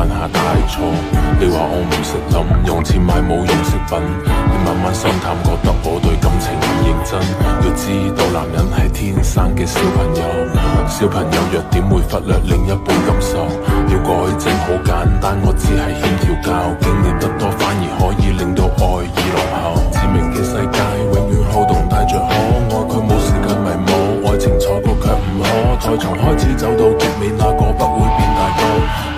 犯下大錯。你話我唔識諗，用錢買冇用飾品。你慢慢心淡，覺得我對感情唔認真。要知道男人係天生嘅小朋友，小朋友弱點會忽略另一半感受。要改正好簡單，我只係欠調教，經歷得多反而可以令到愛意濃厚。致命嘅世界永遠好動帶着可愛，佢冇時間迷惘，愛情錯過卻唔可。再從開始走到結尾，那個不會變大個，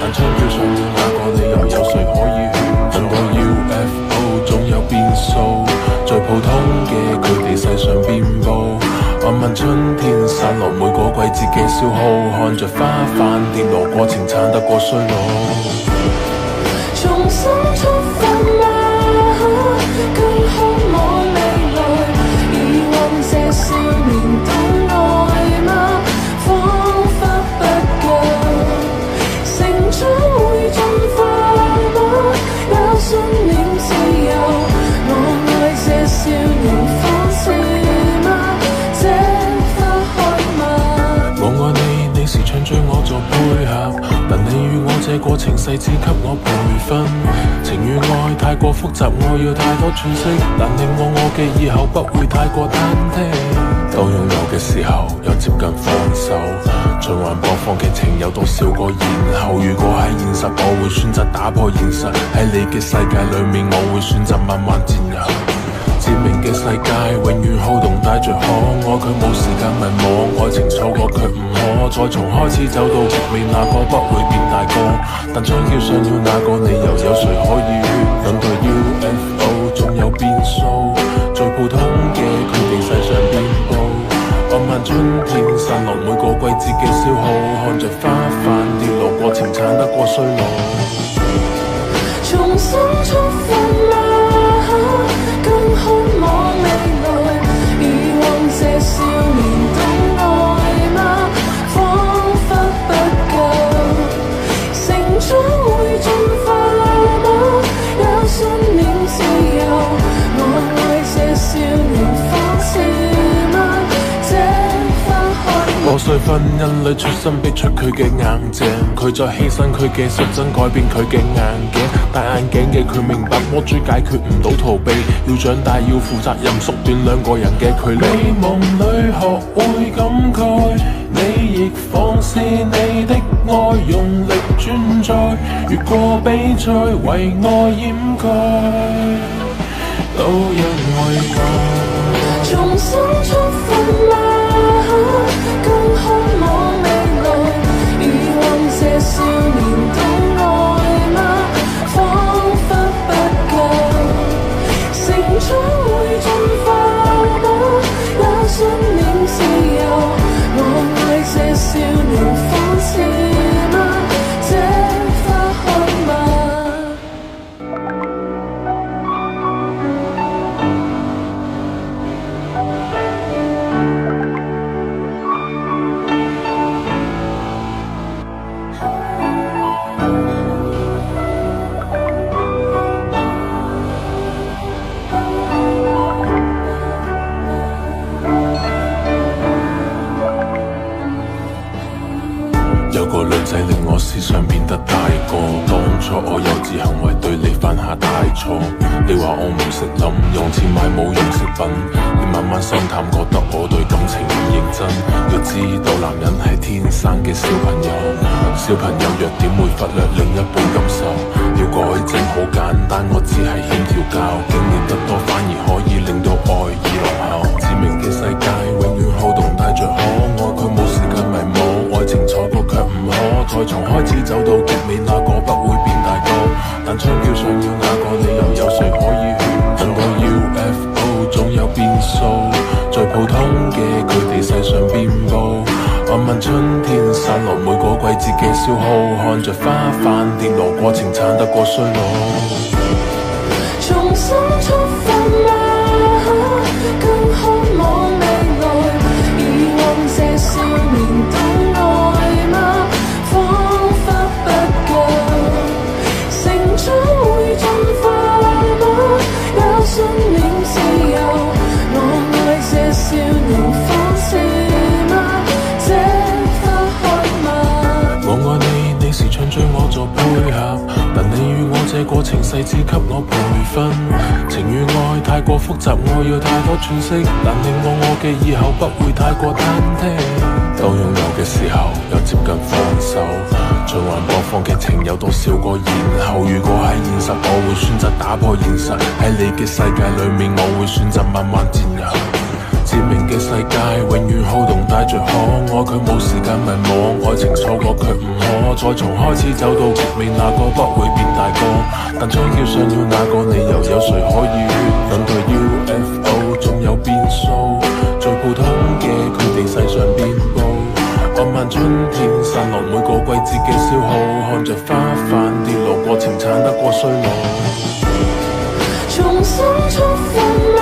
但槍叫上了那個理由，有誰可以勸阻？等待 UFO 總有變數，最普通嘅佢哋世上遍佈。漫漫春天散落每個季節嘅消耗，看着花瓣跌落，過程慘得過衰老。重新出發嗎？更渴望未來，疑惑這少年懂愛嗎？彷彿不夠，成長會進化嗎？也信念自由，我愛這少年方式嗎？這花開嗎？我愛你，你時常將我做配合，但你與我這過程細緻給我培訓。情與愛太過複雜，我要太多詮釋，但令我嘅以後不會太過忐忑。當擁有嘅時候，又接近放手，循環播放劇情有多少個然後？如果係現實，我會選擇打破現實。喺你嘅世界裏面，我會選擇慢慢佔有。致命嘅世界永遠好動帶着可愛，佢冇時間迷惘，愛情錯過卻唔可。再從開始走到結尾，那個不會變大個，但槍叫上了那個理由，有誰可以勸？等待 UFO 總有變數，最普通嘅佢哋世上遍佈。漫漫春天散落每個季節嘅消耗，看着花瓣跌落，過程慘得過衰老。重新出發嗎？更渴望未來，疑惑這少年懂愛嗎？彷彿不夠，成長會進化嗎？有信念自由，我愛這少年方式嗎？這花開。破碎婚姻裏出身逼出佢嘅硬淨，佢再犧牲佢嘅率真改變佢嘅硬頸。戴眼鏡嘅佢明白魔珠解決唔到逃避，要長大要負責任，縮短兩個人嘅距離。美夢裏學會感慨，你亦放肆你的愛，用力轉載，越過比賽為愛掩蓋，都因為愛。重新出發嗎？更渴望未來，疑惑這少年懂愛嗎？彷彿不夠，成長會進化嗎？也信念自由，我愛這少年方式嗎？這花開嗎？有個女仔令我思想變得大個，當初我幼稚行為對你犯下大錯。你話我唔識諗，用錢買冇用飾品。你慢慢心淡，覺得我對感情唔認真。要知道男人係天生嘅小朋友，小朋友弱點會忽略另一半感受。要改正好簡單，我只係欠調教，經歷得多反而可以令到愛意濃厚。致命嘅世界永遠好動帶着可愛，佢冇時間迷惘，愛情錯過卻唔可。再從開始走到結尾，那個不會變大個，但槍叫上了那個理由，有誰可以勸？等待 UFO 總有變數，最普通嘅佢哋世上遍佈。漫漫春天散落每個季節嘅消耗，看着花瓣跌落，過程慘得過衰老。重新出發嗎？更渴望未來，疑惑這少年懂愛嗎？彷彿不夠，成長會進化嗎？有信念自由，我愛這少年方式嗎？這花開嗎？我愛你，你時常將我做配合。這過程細緻給我培訓。情與愛太過複雜，我要太多詮釋，但令我嘅以後不會太過忐忑。當擁有嘅時候又接近放手，循環播放劇情有多少個然後？如果喺現實，我會選擇打破現實。喺你嘅世界裏面，我會選擇慢慢佔有。致命嘅世界永遠好動帶着可愛，佢冇時間迷惘，愛情錯過卻唔可再從開始走到結尾，那個不會變大個，但想要那個理由，有誰可以等待 UFO 總有變數，最普通嘅佢哋世上遍佈，按漫春天散落每個季節嘅消耗，看着花瓣跌落過程產得過衰老，重新出發。